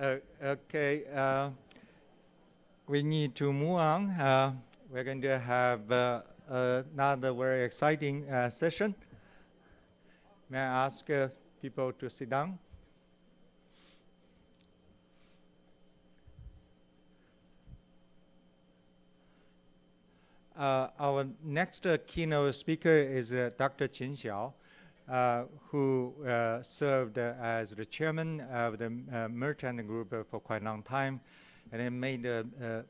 Okay, we need to move on. We're going to have another very exciting session. May I ask people to sit down? Our next keynote speaker is Dr. Qin Xiao, who served as the chairman of the merchant group for quite a long time, and he made a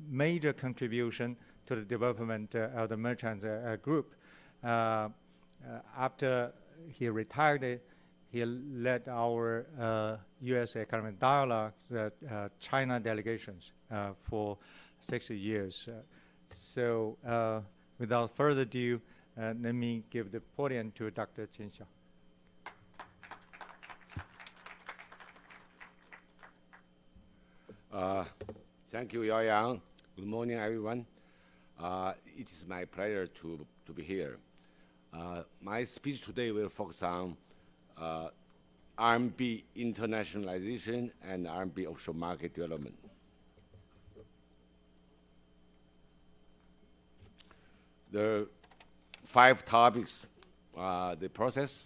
major contribution to the development of the merchant group. After he retired, he led our U.S. Economic Dialogue, China delegations for 6 years. So without further ado, let me give the podium to Dr. Qin Xiao. Thank you, Yao Yang. Good morning, everyone. It is my pleasure to be here. My speech today will focus on Rmb internationalization and Rmb offshore market development. There are 5 topics: the process,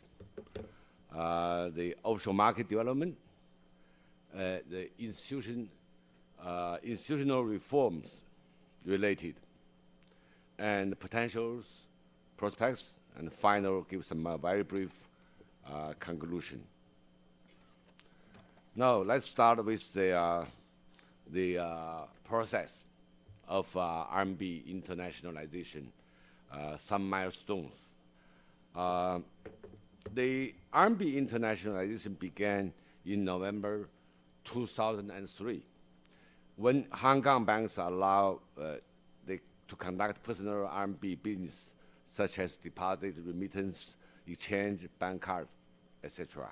the offshore market development, the institutional reforms related, and potentials, prospects, and final give some very brief conclusion. Now let's start with the process of Rmb internationalization. Some milestones. The Rmb internationalization began in November 2003, when Hong Kong banks allowed to conduct personal Rmb business, such as deposit, remittance, exchange, bank card, etc.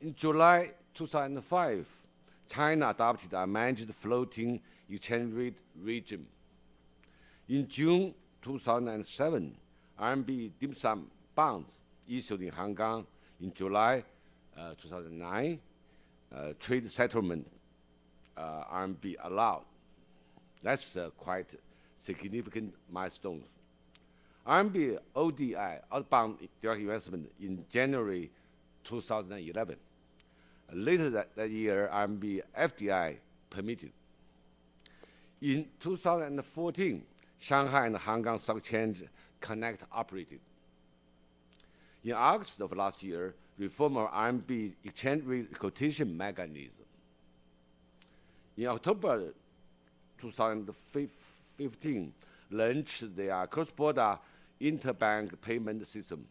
In July 2005, China adopted a managed floating exchange rate regime. In June 2007, Rmb dim sum bonds issued in Hong Kong. In July 2009, trade settlement Rmb allowed. That's quite significant milestones. Rmb ODI, outbound direct investment, in January 2011. Later that year, Rmb FDI permitted. In 2014, Shanghai and Hong Kong Stock Exchange Connect operated. In August of last year, reform of Rmb exchange rate quotation mechanism. In October 2015, launched the cross-border interbank payment system,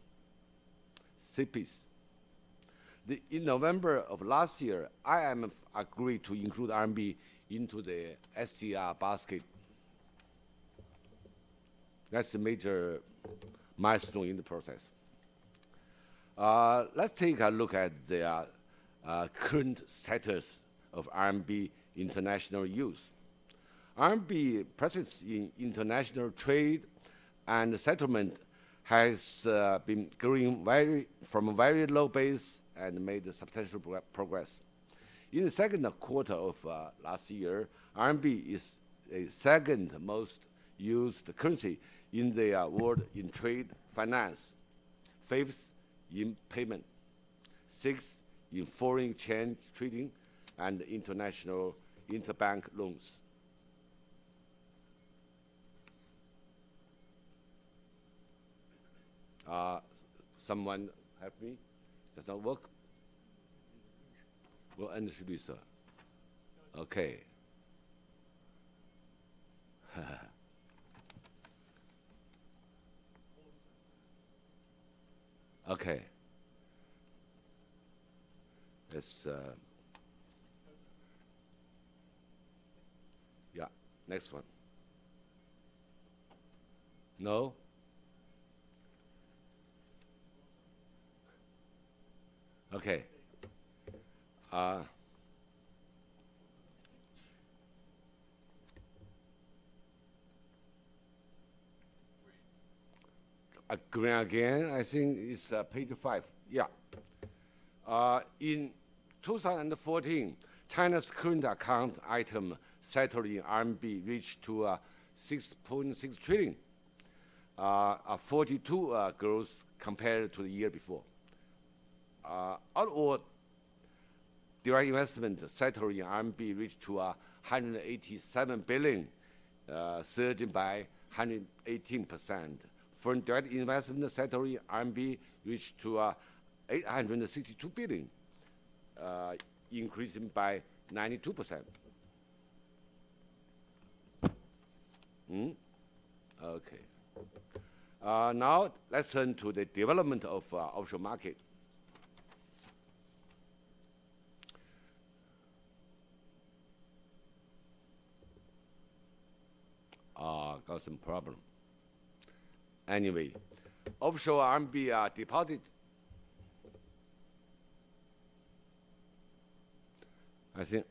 CPIS. In November of last year, IMF agreed to include Rmb into the SDR basket. That's a major milestone in the process. Let's take a look at the current status of Rmb international use. Rmb presence in international trade and settlement has been growing from a very low base and made substantial progress. In the second quarter of last year, Rmb is the second most used currency in the world in trade finance, 5th in payment, 6th in foreign exchange trading and international interbank loans. Someone help me? Does not work? Well, introduce her. Okay. Okay. Let's, yeah, next one. No? Okay. Again, I think it's page 5. Yeah. In 2014, China's current account item settled in RMB reached to 6.6 trillion, a 42 growth compared to the year before. Outward direct investment settled in RMB reached to 187 billion, surging by 118%. Foreign direct investment settled in RMB reached to 862 billion, increasing by 92%. Okay. Now let's turn to the development of offshore market. Got some problem. Anyway, offshore RMB deposit. I think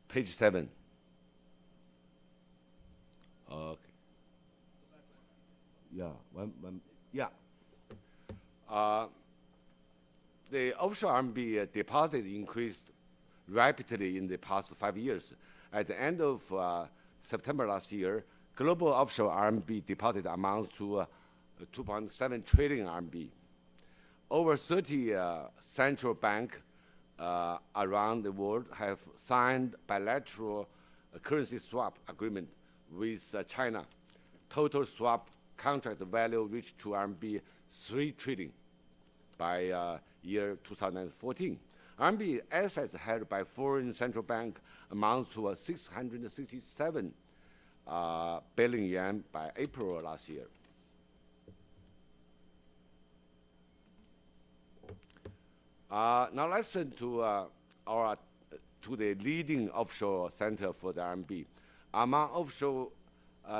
page 7. Okay. Yeah, yeah. The offshore RMB deposit increased rapidly in the past 5 years. At the end of September last year, global offshore RMB deposit amounts to 2.7 trillion RMB. Over 30 central banks around the world have signed bilateral currency swap agreement with China. Total swap contract value reached to RMB 3 trillion by year 2014. RMB assets held by foreign central bank amounts to 667 billion yuan by April last year. Now let's turn to the leading offshore center for the RMB. Among offshore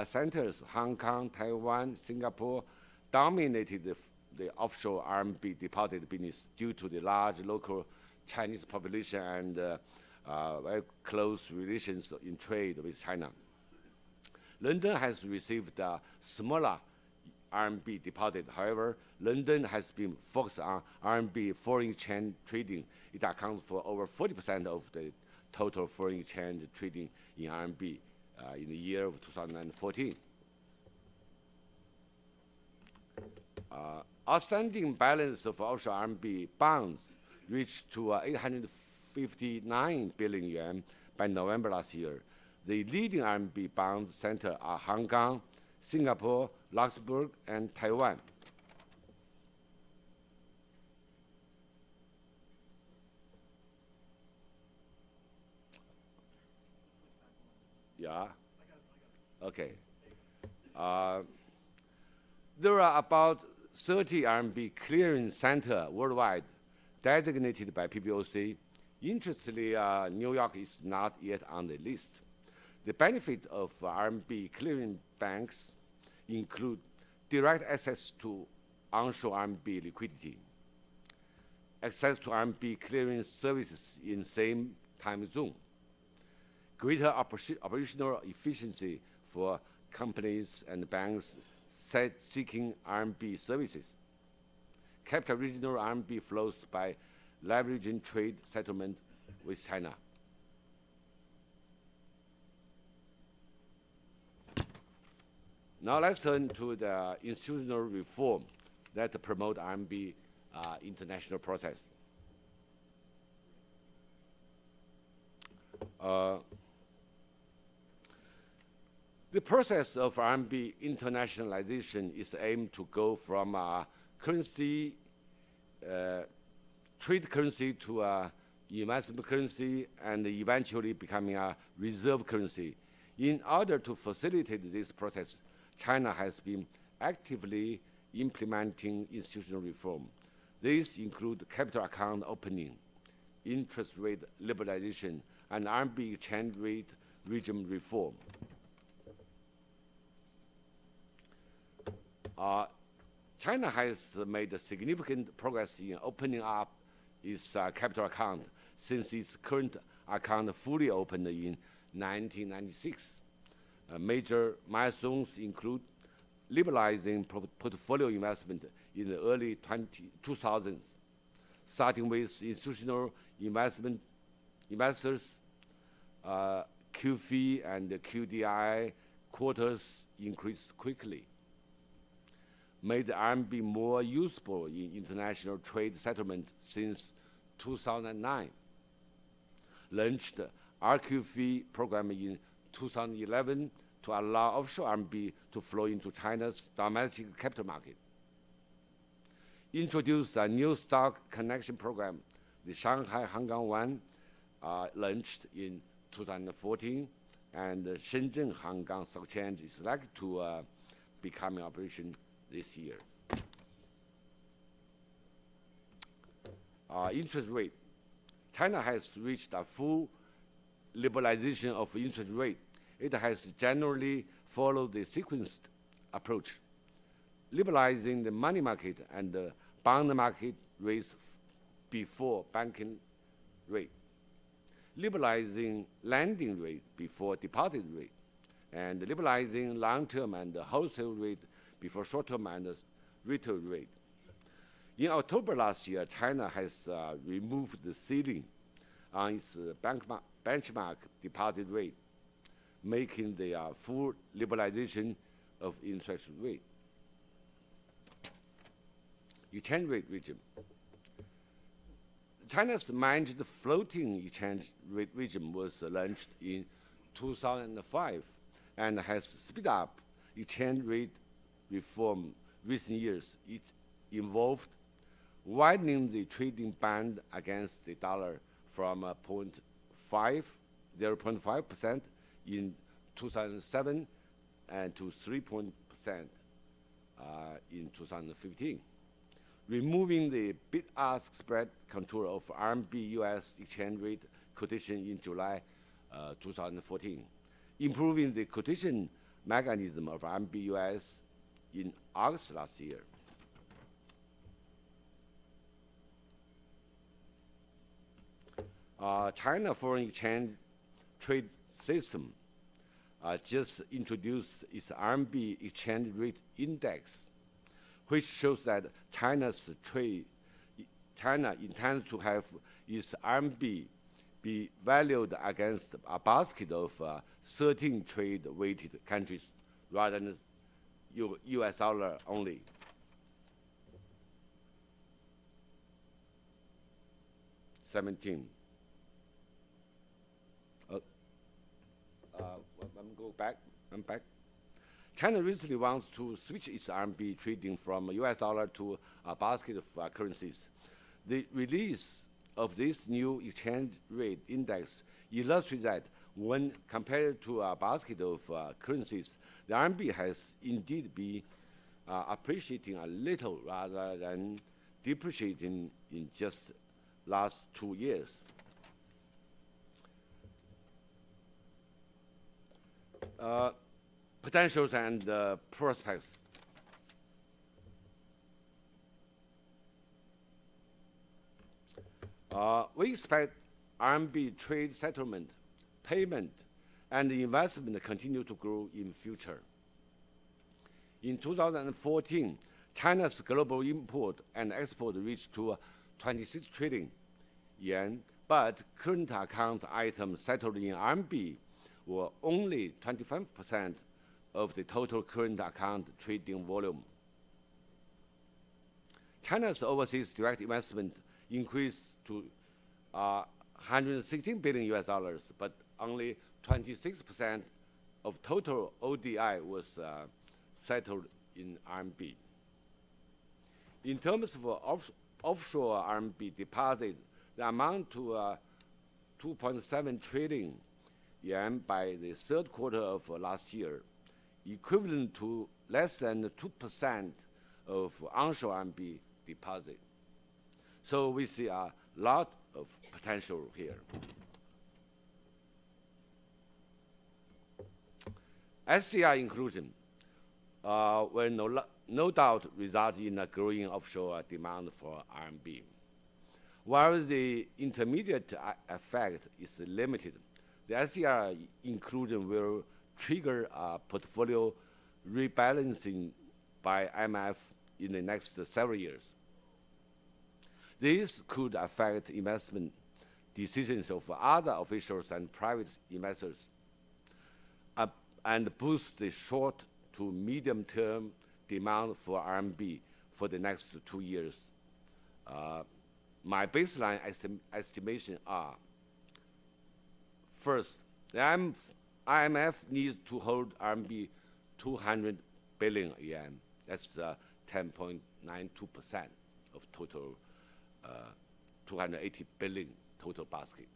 centers, Hong Kong, Taiwan, Singapore dominated the offshore RMB deposit business due to the large local Chinese population and very close relations in trade with China. London has received a smaller RMB deposit. However, London has been focused on RMB foreign exchange trading. It accounts for over 40% of the total foreign exchange trading in RMB in the year of 2014. Outstanding balance of offshore RMB bonds reached to 859 billion yuan by November last year. The leading RMB bond center are Hong Kong, Singapore, Luxembourg, and Taiwan. Yeah? Okay. There are about 30 RMB clearing centers worldwide designated by PBOC. Interestingly, New York is not yet on the list. The benefit of RMB clearing banks include direct access to onshore RMB liquidity, access to RMB clearing services in same time zone, greater operational efficiency for companies and banks seeking RMB services, capture regional RMB flows by leveraging trade settlement with China. Now let's turn to the institutional reform that promote RMB international process. The process of RMB internationalization is aimed to go from currency, trade currency to investment currency, and eventually becoming a reserve currency. In order to facilitate this process, China has been actively implementing institutional reform. These include capital account opening, interest rate liberalization, and RMB exchange rate regime reform. China has made significant progress in opening up its capital account since its current account fully opened in 1996. Major milestones include liberalizing portfolio investment in the early 2000s, starting with institutional investment investors, QFII and QDII quotas increased quickly, made the RMB more useful in international trade settlement since 2009, launched RQFII program in 2011 to allow offshore RMB to flow into China's domestic capital market, introduced a new stock connection program, the Shanghai Hongkong One, launched in 2014, and the Shenzhen Hongkong Stock Exchange is likely to become in operation this year. Interest rate. China has reached a full liberalization of interest rate. It has generally followed the sequenced approach, liberalizing the money market and the bond market rates before banking rate, liberalizing lending rate before deposit rate, and liberalizing long-term and wholesale rate before short-term and retail rate. In October last year, China has removed the ceiling on its benchmark deposit rate, making the full liberalization of interest rate. Exchange rate regime. China's managed floating exchange rate regime was launched in 2005 and has speeded up exchange rate reform recent years. It involved widening the trading band against the dollar from 0.5% in 2007 and to 3% in 2015, removing the bid-ask spread control of RMB-US exchange rate quotation in July 2014, improving the quotation mechanism of RMB-US in August last year. China foreign exchange trade system just introduced its RMB exchange rate index, which shows that China intends to have its RMB be valued against a basket of 13 trade-weighted countries rather than US dollar only. I'm back. China recently wants to switch its RMB trading from US dollar to a basket of currencies. The release of this new exchange rate index illustrates that when compared to a basket of currencies, the RMB has indeed been appreciating a little rather than depreciating in just last 2 years. Potentials and prospects. We expect RMB trade settlement, payment, and investment to continue to grow in future. In 2014, China's global import and export reached to 26 trillion yuan, but current account items settled in RMB were only 25% of the total current account trading volume. China's overseas direct investment increased to 116 billion US dollars, but only 26% of total ODI was settled in RMB. In terms of offshore RMB deposit, the amount to 2.7 trillion yuan by the third quarter of last year, equivalent to less than 2% of onshore RMB deposit. So we see a lot of potential here. SCR inclusion will no doubt result in a growing offshore demand for RMB. While the intermediate effect is limited, the SCR inclusion will trigger a portfolio rebalancing by IMF in the next several years. This could affect investment decisions of other officials and private investors, and boost the short to medium-term demand for RMB for the next 2 years. My baseline estimation are: first, the IMF needs to hold RMB 200 billion yuan. That's 10.92% of total 280 billion total basket.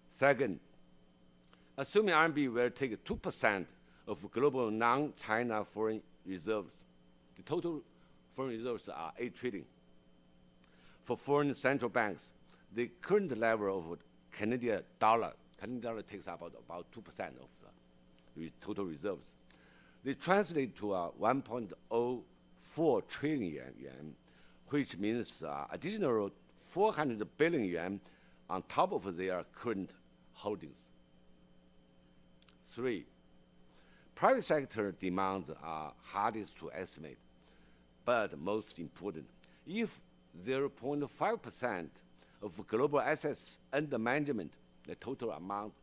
Second, assuming RMB will take 2% of global non-China foreign reserves, the total foreign reserves are 8 trillion. For foreign central banks, the current level of Canadian dollar takes about 2% of the total reserves. They translate to 1.04 trillion yuan, which means additional 400 billion yuan on top of their current holdings. 3, private sector demands are hardest to estimate, but most important. If 0.5% of global assets under management, the total amount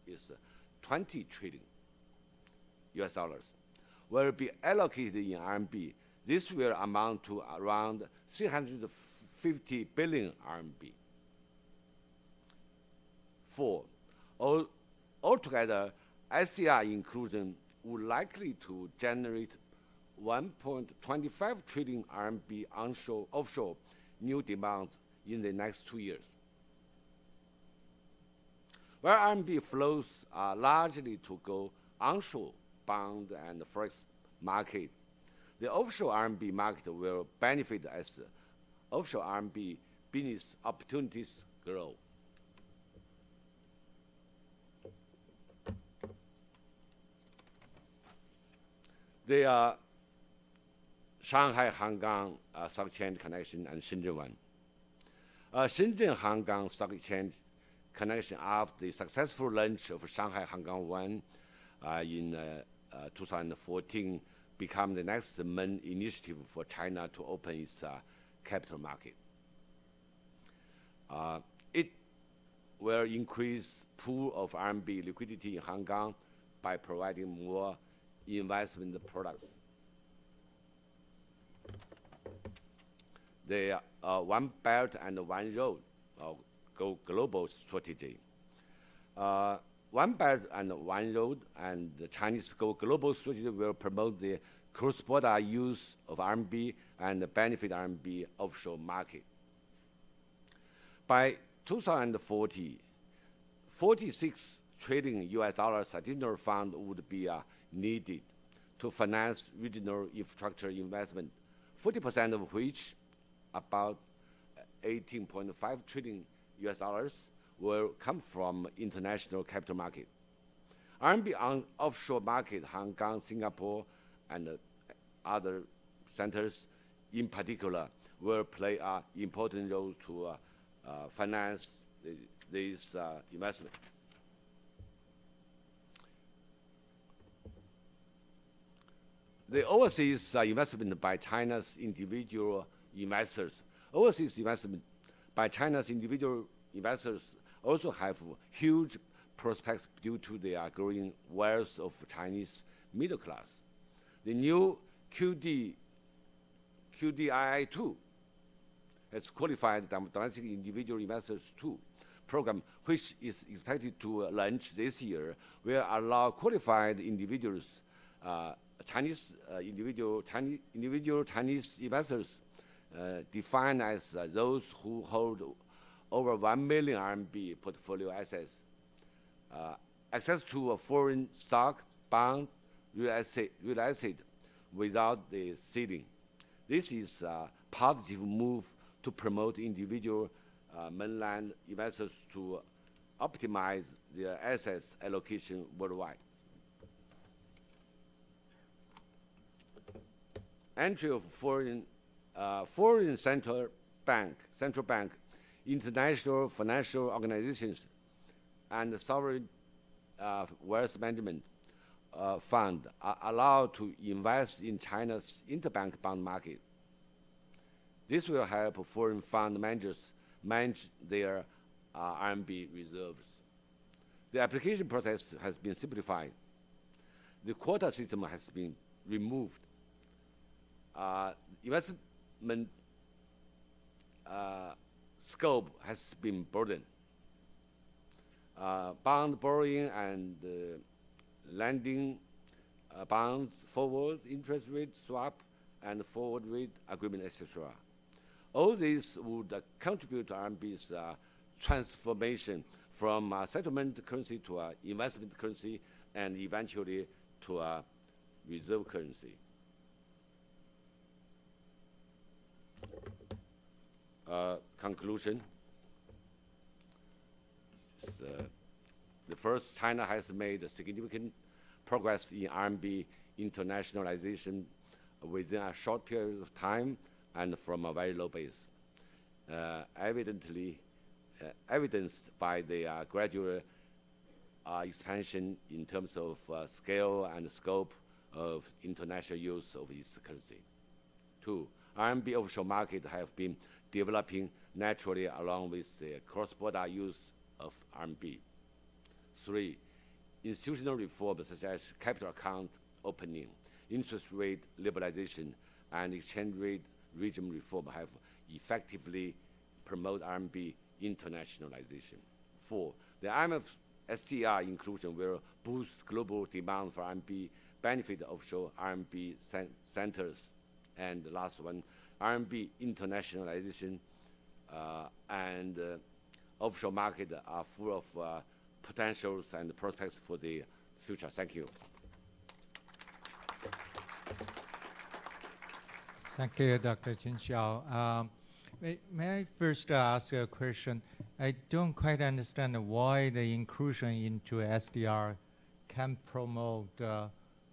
is 20 trillion US dollars, will be allocated in RMB. This will amount to around 350 billion RMB. 4, altogether, SDR inclusion would likely to generate 1.25 trillion RMB offshore new demands in the next 2 years. Where RMB flows are largely to go onshore bond and forex market, the offshore RMB market will benefit as offshore RMB business opportunities grow. The Shanghai-Hong Kong Stock Exchange connection and Shenzhen one. Shenzhen-Hong Kong Stock Exchange connection after the successful launch of Shanghai-Hong Kong one in 2014 become the next main initiative for China to open its capital market. It will increase pool of RMB liquidity in Hong Kong by providing more investment products. The One Belt and One Road go global strategy. One Belt and One Road and the Chinese Go Global strategy will promote the cross-border use of RMB and benefit RMB offshore market. By 2040, 46 trillion US dollars additional fund would be needed to finance regional infrastructure investment, 40% of which, about 18.5 trillion US dollars, will come from international capital market. RMB on offshore market, Hong Kong, Singapore, and other centers in particular will play an important role to finance this investment. The overseas investment by China's individual investors. Overseas investment by China's individual investors also have huge prospects due to the growing wealth of Chinese middle class. The new QDII-2 has qualified domestic individual investors 2 program, which is expected to launch this year, will allow qualified individuals, individual Chinese investors, defined as those who hold over 1 million RMB portfolio assets, access to a foreign stock, bond, real estate without the ceiling. This is a positive move to promote individual mainland investors to optimize their assets allocation worldwide. Entry of foreign central bank, international financial organizations, and sovereign wealth management fund are allowed to invest in China's interbank bond market. This will help foreign fund managers manage their RMB reserves. The application process has been simplified. The quota system has been removed. Investment scope has been broadened. Bond borrowing and lending, bonds, forward interest rate swap, and forward rate agreement, etc. All these would contribute to RMB's transformation from settlement currency to investment currency, and eventually to a reserve currency. Conclusion. The first, China has made significant progress in RMB internationalization within a short period of time and from a very low base, evidenced by the gradual expansion in terms of scale and scope of international use of its currency. 2, RMB offshore market have been developing naturally along with the cross-border use of RMB. 3, institutional reforms such as capital account opening, interest rate liberalization, and exchange rate regime reform have effectively promoted RMB internationalization. 4, the IMF STR inclusion will boost global demand for RMB, benefit offshore RMB centers. And the last one, RMB internationalization and offshore market are full of potentials and prospects for the future. Thank you. Thank you, Dr. Qin Xiao. May I first ask a question? I don't quite understand why the inclusion into SDR can promote the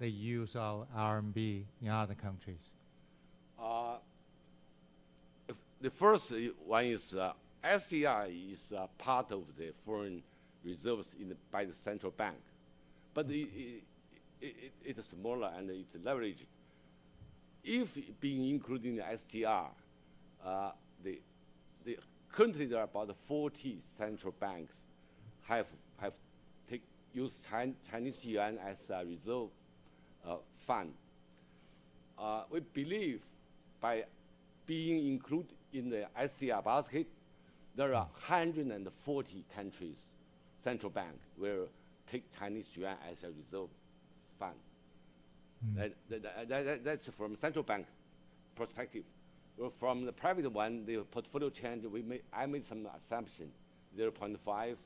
use of RMB in other countries. The first one is SDR is part of the foreign reserves by the central bank, but it's smaller and it's leveraged. If being included in the SDR, currently there are about 40 central banks have used Chinese yuan as a reserve fund. We believe by being included in the SDR basket, there are 140 countries central bank will take Chinese yuan as a reserve fund. That's from central bank perspective. Well, from the private one, the portfolio change, I made some assumption, 0.5.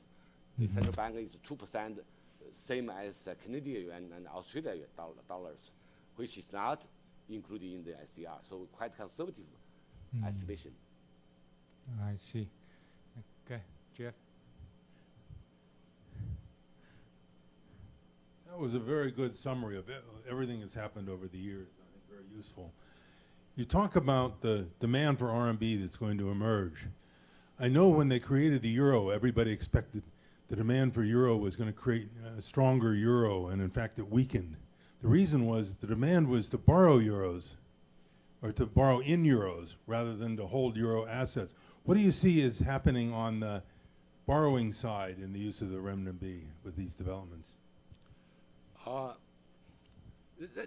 The central bank is 2%, same as Canadian yuan and Australian dollars, which is not included in the SDR. So quite conservative estimation. I see. Okay, Jeff. That was a very good summary of everything that's happened over the years. I think very useful. You talk about the demand for RMB that's going to emerge. I know when they created the euro, everybody expected the demand for euro was going to create a stronger euro, and in fact it weakened. The reason was the demand was to borrow euros, or to borrow in euros, rather than to hold euro assets. What do you see is happening on the borrowing side in the use of the renminbi with these developments?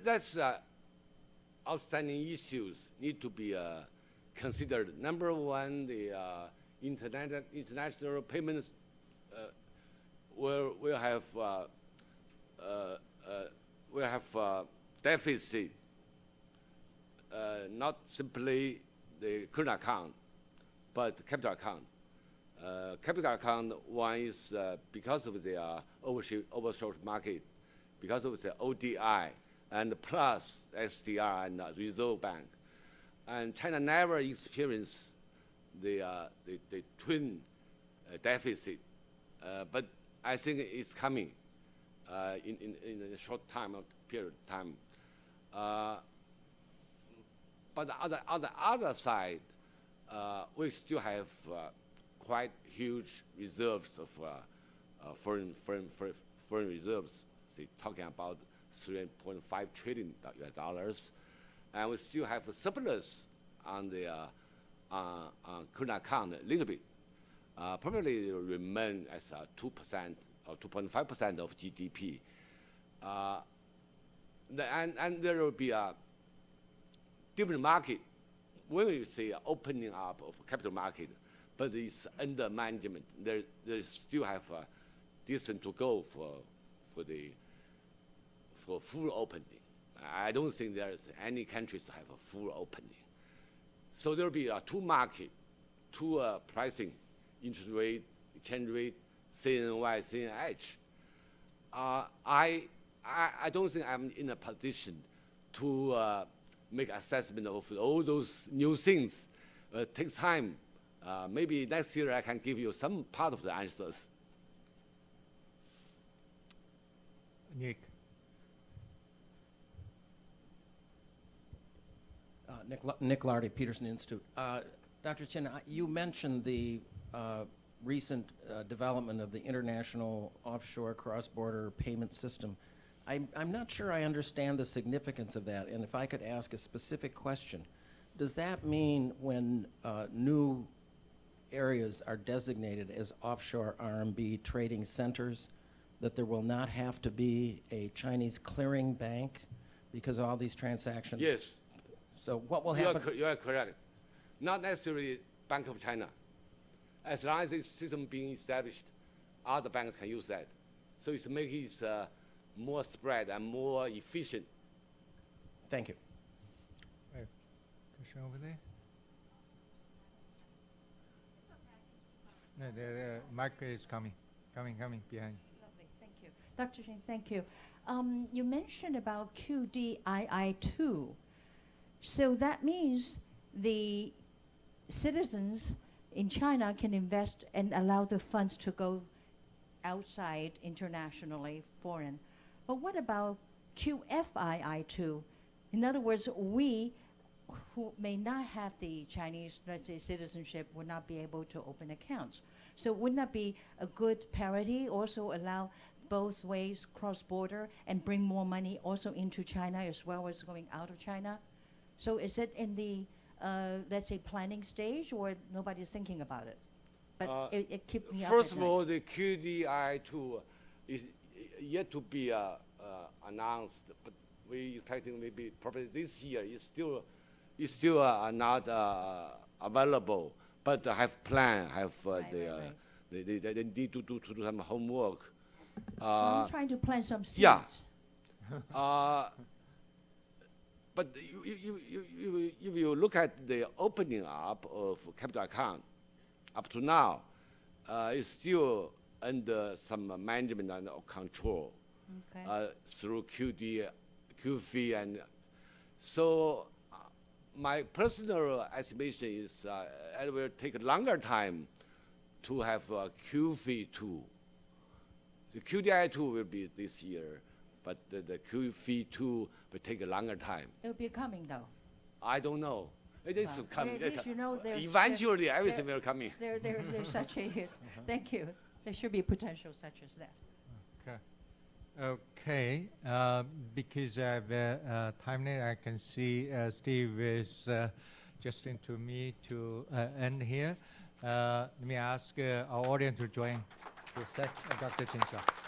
That's outstanding issues need to be considered. Number one, the international payments will have deficit, not simply the current account, but capital account. Capital account, one is because of the overshort market, because of the ODI, and plus SDR and Reserve Bank. And China never experienced the twin deficit, but I think it's coming in a short period of time. But on the other side, we still have quite huge reserves of foreign reserves. They're talking about $3.5 trillion US, and we still have a surplus on the current account a little bit. probably remain as 2% or 2.5% of GDP. And there will be a different market when we say opening up of capital market, but it's under management. There still have a distance to go for full opening. I don't think there's any countries have a full opening. So there will be two market, two pricing, interest rate, exchange rate, CNY, CNH. I don't think I'm in a position to make assessment of all those new things. It takes time. Maybe next year I can give you some part of the answers. Nick. Nick Lardy, Peterson Institute. Dr. Qin, you mentioned the recent development of the international offshore cross-border payment system. I'm not sure I understand the significance of that, and if I could ask a specific question. Does that mean when new areas are designated as offshore RMB trading centers that there will not have to be a Chinese clearing bank because all these transactions? Yes. So what will happen? You are correct. Not necessarily Bank of China. As long as this system being established, other banks can use that. So it's making it more spread and more efficient. Thank you. Question over there? No, the mic is coming behind. Lovely, thank you. Dr. Qin, thank you. You mentioned about QDII2. So that means the citizens in China can invest and allow the funds to go outside internationally, foreign. But what about QFII2? In other words, we who may not have the Chinese, let's say, citizenship would not be able to open accounts. So wouldn't that be a good parity, also allow both ways cross-border and bring more money also into China as well as going out of China? So is it in the, let's say, planning stage, or nobody's thinking about it? But it keeps me up First at of all, the QDI2 is yet to be announced, but we expecting maybe probably this year. It's still not available, but have plan, have they need to do some homework. So I'm trying to plant some seeds. Yeah. But if you look at the opening up of capital account, up to now, it's still under some management and control through QFI, and so my personal estimation is it will take a longer time to have QFI2. The QDI2 will be this year, but the QFI2 will take a longer time. It'll be coming, though. I don't know. It is coming. At least you know eventually, everything will come in. There's such a hit. Thank you. There should be potential such as that. Okay. Because I have time limit, I can see Steve is just into me to end here. Let me ask our audience to join to thank Dr. Qin Xiao.